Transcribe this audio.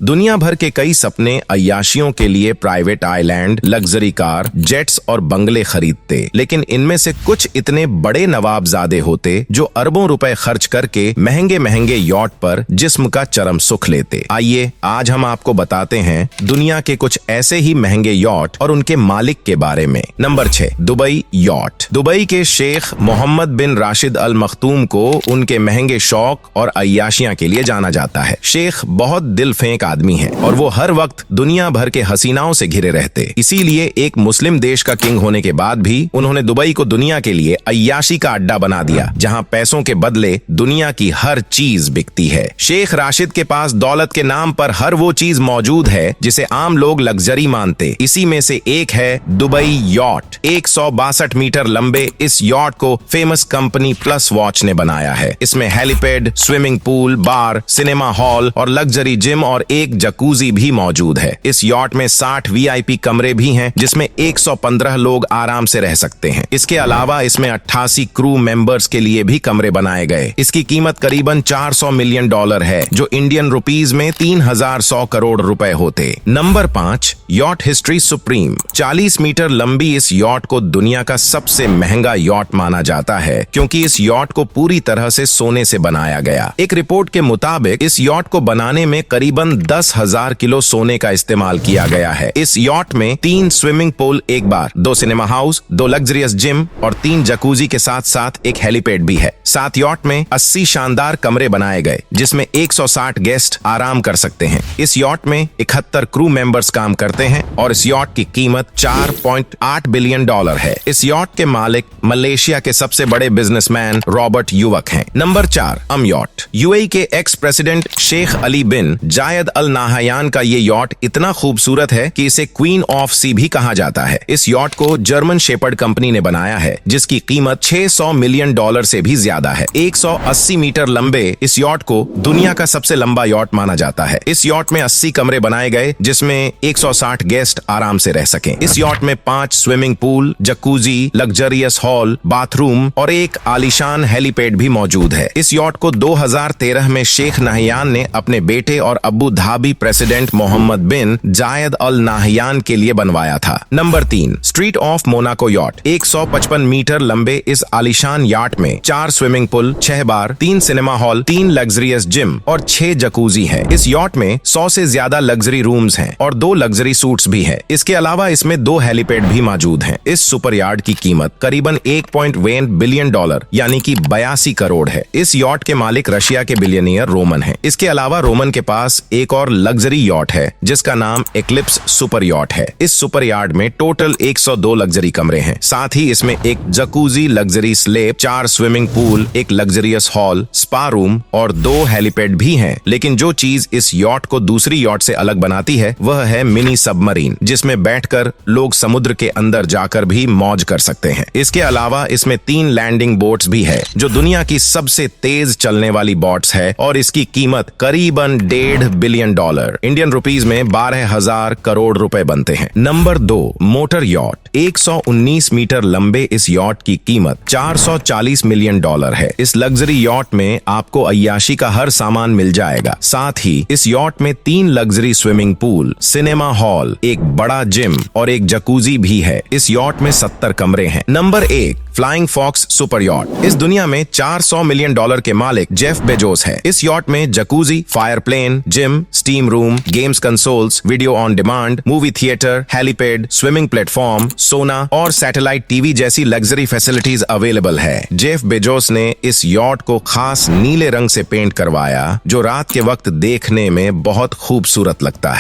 दुनिया भर के कई सपने अय्याशियों के लिए private island, luxury car, jets और बंगले खरीदते, लेकिन इनमें से कुछ इतने बड़े नवाबजादे होते जो अरबों रुपए खर्च करके महंगे महंगे यॉट पर जिस्म का चरम सुख लेते। आइए आज हम आपको बताते हैं दुनिया के कुछ ऐसे ही महंगे यॉट और उनके मालिक के बारे में। Number 6, Dubai yacht. दुबई के शेख मोहम्मद बिन राशिद अल मखतूम को उनके महंगे शौक और अय्याशियां के लिए जाना जाता है। शेख बहुत दिल फेंक आदमी है और वो हर वक्त दुनिया भर के हसीनाओं से घिरे रहते। इसीलिए एक मुस्लिम देश का किंग होने के बाद भी उन्होंने दुबई को दुनिया के लिए अय्याशी का अड्डा बना दिया, जहां पैसों के बदले दुनिया की हर चीज बिकती है। शेख राशिद के पास दौलत के नाम पर हर वो चीज मौजूद है जिसे आम लोग लग्जरी मानते। इसी में से एक है दुबई यॉट। 162 मीटर लंबे इस यॉट को फेमस कंपनी प्लस वॉच ने बनाया है। इसमें हेलीपैड, स्विमिंग पूल, बार, सिनेमा हॉल और लग्जरी जिम और एक जकूजी भी मौजूद है। इस यॉट में 60 वीआईपी कमरे भी हैं, जिसमें 115 लोग आराम से रह सकते हैं। इसके अलावा इसमें 88 क्रू मेंबर्स के लिए भी कमरे बनाए गए। इसकी कीमत करीबन $400 मिलियन है, जो इंडियन रुपीज में 3100 करोड़ रुपए होते। Number 5, yacht history supreme. 40 metre लंबी इस यॉट को दुनिया का सबसे महंगा यॉट माना जाता है, क्योंकि इस यॉट को पूरी तरह से सोने से बनाया गया। एक रिपोर्ट के मुताबिक इस यॉट को बनाने में करीबन 10,000 किलो सोने का इस्तेमाल किया गया है। इस यॉट में 3 स्विमिंग पूल, एक बार, 2 सिनेमा हाउस, 2 लग्जरियस जिम और 3 जकूजी के साथ साथ एक हेलीपैड भी है। साथ यॉट में 80 शानदार कमरे बनाए गए, जिसमें 160 गेस्ट आराम कर सकते हैं। इस यॉट में 71 क्रू मेंबर्स काम करते हैं और इस यॉट की कीमत $4.8 बिलियन है। इस यॉट के मालिक मलेशिया के सबसे बड़े बिजनेसमैन रॉबर्ट युवक हैं। Number 4, yacht. यूएई के एक्स प्रेसिडेंट शेख अली बिन जायद अल नाहयान का ये यॉट इतना खूबसूरत है कि इसे क्वीन ऑफ सी भी कहा जाता है। इस यॉट को जर्मन शेपर्ड कंपनी ने बनाया है, जिसकी कीमत $600 मिलियन से भी ज्यादा है। 180 मीटर लंबे इस यॉट को दुनिया का सबसे लंबा यॉट माना जाता है। इस यॉट में 80 कमरे बनाए गए, जिसमें 160 गेस्ट आराम से रह सकें। इस यॉट में 5 swimming pool, jacuzzi, luxurious hall, bathroom और एक आलीशान हेलीपैड भी मौजूद है। इस यॉट को 2013 में शेख नाहयान ने अपने बेटे और Abu Dhabi president Mohammed bin Zayed Al Nahyan के लिए बनवाया था। Number 3, Street of Monaco yacht. 155 metre लंबे इस आलीशान याट में 4 swimming pool, 6 bar, 3 cinema hall, 3 luxurious gym और 6 जकूजी है। इस यॉट में 100 से ज्यादा लग्जरी रूम्स हैं और 2 लग्जरी सूट्स भी है। इसके अलावा इसमें 2 हेलीपैड भी मौजूद हैं। इस सुपर यार्ड की कीमत करीबन $1.1 बिलियन यानी कि 82 करोड़ है। इस यॉट के मालिक रशिया के बिलियनियर रोमन हैं। इसके अलावा रोमन के पास एक और लग्जरी यॉट है, जिसका नाम एक्लिप्स सुपर यॉट है। इस सुपर यार्ड में टोटल 102 लग्जरी कमरे हैं। साथ ही इसमें एक jacuzzi, luxury slab, 4 swimming pool, एक लग्जरियस हॉल, स्पा रूम और 2 हेलीपैड भी हैं। लेकिन जो चीज इस यॉट को दूसरी यॉट से अलग बनाती है, वह है मिनी सबमरीन, जिसमें बैठकर लोग समुद्र के अंदर जाकर भी मौज कर सकते हैं। इसके अलावा इसमें 3 लैंडिंग बोट्स भी है, जो दुनिया की सबसे तेज चलने वाली बोट्स है और इसकी कीमत करीबन $1.5 बिलियन इंडियन रुपीज में 12,000 करोड़ रुपए बनते हैं। Number 2, motor yacht. 119 मीटर लंबे इस यॉट की कीमत $440 मिलियन है। इस लग्जरी यॉट में आपको अय्याशी का हर सामान मिल जाएगा। साथ ही इस यॉट में 3 luxury swimming pool, cinema hall, एक बड़ा जिम और एक जकूजी भी है। इस यॉट में 70 कमरे हैं। Number 1, Flying Fox super yacht. इस दुनिया में $400 मिलियन के मालिक जेफ बेजोस है। इस यॉट में jacuzzi, fireplace, gym, steam room, games consoles, video on demand, movie theatre, helipad, swimming platform, sauna और सैटेलाइट टीवी जैसी लग्जरी फैसिलिटीज अवेलेबल है। जेफ बेजोस ने इस यॉट को खास नीले रंग से पेंट करवाया, जो रात के वक्त देखने में बहुत खूबसूरत लगता है।